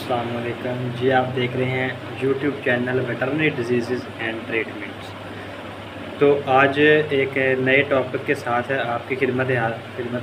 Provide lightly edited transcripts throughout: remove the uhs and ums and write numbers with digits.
السلام علیکم جی، آپ دیکھ رہے ہیں YouTube channel veterinary diseases and treatments. تو آج ایک نئے ٹاپک کے ساتھ آپ کی خدمت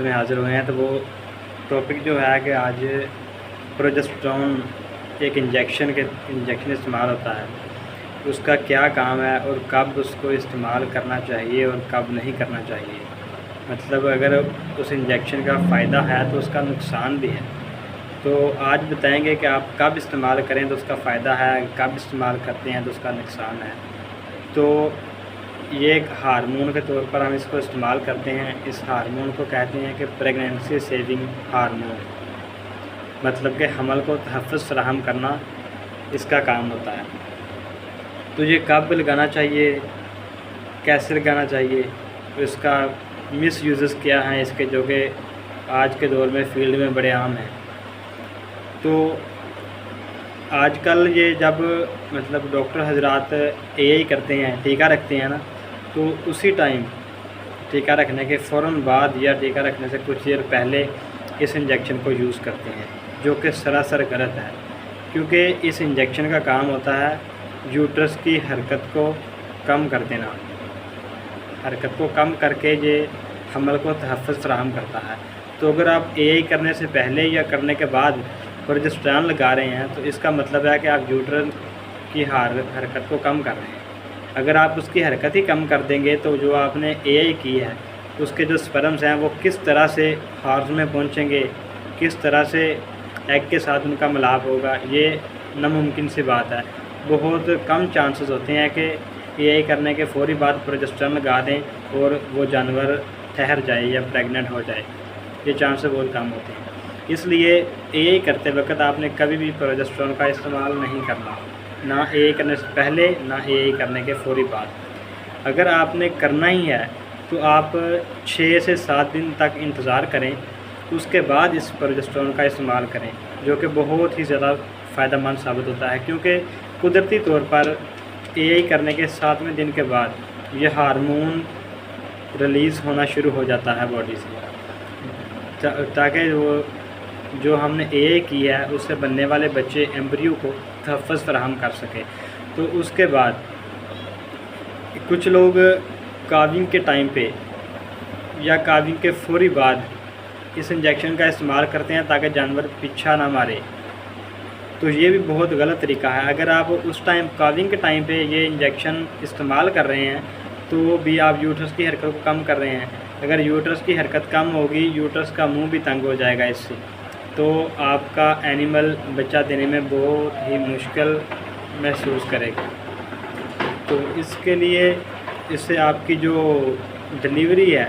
میں حاضر ہوئے ہیں۔ تو وہ ٹاپک جو ہے کہ آج پروجسٹرون ایک انجیکشن استعمال ہوتا ہے، اس کا کیا کام ہے اور کب اس کو استعمال کرنا چاہیے اور کب نہیں کرنا چاہیے۔ مطلب اگر اس انجیکشن کا فائدہ ہے تو اس کا نقصان بھی ہے۔ تو آج بتائیں گے کہ آپ کب استعمال کریں تو اس کا فائدہ ہے، کب استعمال کرتے ہیں تو اس کا نقصان ہے۔ تو یہ ایک ہارمون کے طور پر ہم اس کو استعمال کرتے ہیں۔ اس ہارمون کو کہتے ہیں کہ پریگنینسی سیونگ ہارمون، مطلب کہ حمل کو تحفظ فراہم کرنا اس کا کام ہوتا ہے۔ تو یہ کب لگانا چاہیے، کیسے لگانا چاہیے، اس کا مس یوزز کیا ہیں اس کے، جو کہ آج کے دور میں فیلڈ میں بڑے عام ہیں۔ تو آج کل یہ جب مطلب ڈاکٹر حضرات کرتے ہیں، ٹیکہ رکھتے ہیں نا، تو اسی ٹائم ٹیکہ رکھنے کے فوراً بعد یا ٹیکہ رکھنے سے کچھ دیر پہلے اس انجیکشن کو یوز کرتے ہیں، جو کہ سراسر غلط ہے، کیونکہ اس انجیکشن کا کام ہوتا ہے یوٹرس کی حرکت کو کم کر دینا، حرکت کو کم کر کے یہ حمل کو تحفظ فراہم کرتا ہے۔ تو اگر آپ کرنے سے پہلے یا کرنے کے بعد پروجسٹرون لگا رہے ہیں تو اس کا مطلب ہے کہ آپ یوٹرس کی حرکت کو کم کر رہے ہیں۔ اگر آپ اس کی حرکت ہی کم کر دیں گے تو جو آپ نے کی ہے اس کے جو سپرمز ہیں وہ کس طرح سے ہارس میں پہنچیں گے، کس طرح سے ایگ کے ساتھ ان کا ملاپ ہوگا، یہ ناممکن سی بات ہے۔ بہت کم چانسز ہوتے ہیں کہ کرنے کے فوری بعد پروجسٹرون لگا دیں اور وہ جانور ٹھہر جائے یا پریگننٹ ہو جائے، یہ چانسز بہت کم ہوتے ہیں۔ اس لیے کرتے وقت آپ نے کبھی بھی پروجسٹرون کا استعمال نہیں کرنا، نہ کرنے سے پہلے نہ کرنے کے فوری بعد۔ اگر آپ نے کرنا ہی ہے تو آپ 6 سے 7 دن تک انتظار کریں، اس کے بعد اس پروجسٹرون کا استعمال کریں، جو کہ بہت ہی زیادہ فائدہ مند ثابت ہوتا ہے، کیونکہ قدرتی طور پر کرنے کے 7ویں دن کے بعد یہ ہارمون ریلیز ہونا شروع ہو جاتا ہے باڈی سے، تاکہ وہ جو ہم نے کی ہے اس سے بننے والے بچے ایمبریو کو تحفظ فراہم کر سکے۔ تو اس کے بعد کچھ لوگ کاونگ کے ٹائم پہ یا کاونگ کے فوری بعد اس انجیکشن کا استعمال کرتے ہیں تاکہ جانور پیچھا نہ مارے، تو یہ بھی بہت غلط طریقہ ہے۔ اگر آپ اس ٹائم کاونگ کے ٹائم پہ یہ انجیکشن استعمال کر رہے ہیں تو بھی آپ یوٹرس کی حرکت کو کم کر رہے ہیں۔ اگر یوٹرس کی حرکت کم ہوگی، یوٹرس کا منہ بھی تنگ ہو جائے گا اس سے، تو آپ کا اینیمل بچہ دینے میں بہت ہی مشکل محسوس کرے گا۔ تو اس کے لیے اس سے آپ کی جو ڈلیوری ہے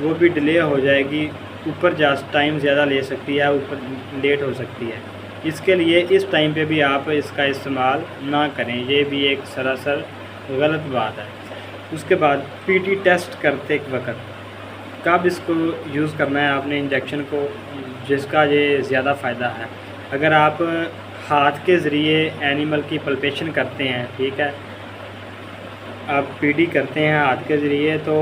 وہ بھی ڈیلے ہو جائے گی، اوپر ٹائم زیادہ لے سکتی ہے، اوپر لیٹ ہو سکتی ہے۔ اس کے لیے اس ٹائم پہ بھی آپ اس کا استعمال نہ کریں، یہ بھی ایک سراسر غلط بات ہے۔ اس کے بعد پی ٹی ٹیسٹ کرتے وقت کب اس کو یوز کرنا ہے آپ نے انجیکشن کو، جس کا یہ زیادہ فائدہ ہے۔ اگر آپ ہاتھ کے ذریعے اینیمل کی پلپیشن کرتے ہیں، ٹھیک ہے، آپ پی ڈی کرتے ہیں ہاتھ کے ذریعے، تو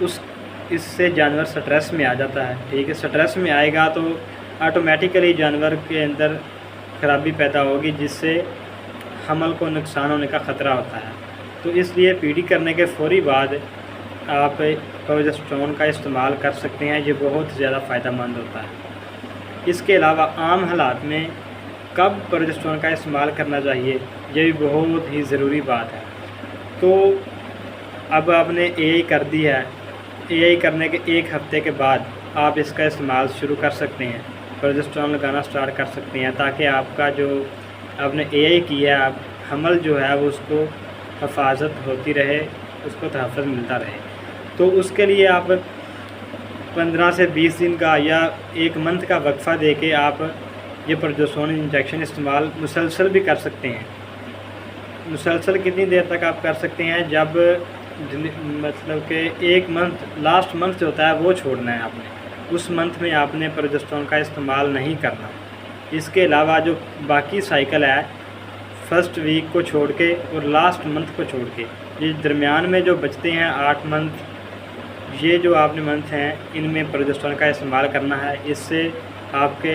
اس سے جانور سٹریس میں آ جاتا ہے، ٹھیک ہے۔ سٹریس میں آئے گا تو آٹومیٹیکلی جانور کے اندر خرابی پیدا ہوگی، جس سے حمل کو نقصان ہونے کا خطرہ ہوتا ہے۔ تو اس لیے پی ڈی کرنے کے فوری بعد آپ پروجسٹرون کا استعمال کر سکتے ہیں، یہ بہت زیادہ فائدہ مند ہوتا ہے۔ اس کے علاوہ عام حالات میں کب پروجسٹرون کا استعمال کرنا چاہیے، یہ بھی بہت ہی ضروری بات ہے۔ تو اب آپ نے کر دی ہے، کرنے کے 1 ہفتے کے بعد آپ اس کا استعمال شروع کر سکتے ہیں، پروجسٹرون لگانا سٹارٹ کر سکتے ہیں، تاکہ آپ کا جو آپ نے کی ہے، حمل جو ہے وہ اس کو حفاظت ہوتی رہے، اس کو تحفظ ملتا رہے۔ تو اس کے لیے آپ 15 سے 20 دن کا یا 1 منتھ کا وقفہ دے کے آپ یہ پروجسٹرون انجیکشن استعمال مسلسل بھی کر سکتے ہیں۔ مسلسل کتنی دیر تک آپ کر سکتے ہیں، جب مطلب کہ 1 منتھ، لاسٹ منتھ جو ہوتا ہے وہ چھوڑنا ہے آپ نے، اس منتھ میں آپ نے پروجسٹرون کا استعمال نہیں کرنا۔ اس کے علاوہ جو باقی سائیکل ہے، فرسٹ ویک کو چھوڑ کے اور لاسٹ منتھ کو چھوڑ کے، یہ درمیان میں جو بچتے ہیں 8 منتھ، یہ جو آپ نے منتھ ہیں، ان میں پروجسٹرون کا استعمال کرنا ہے۔ اس سے آپ کے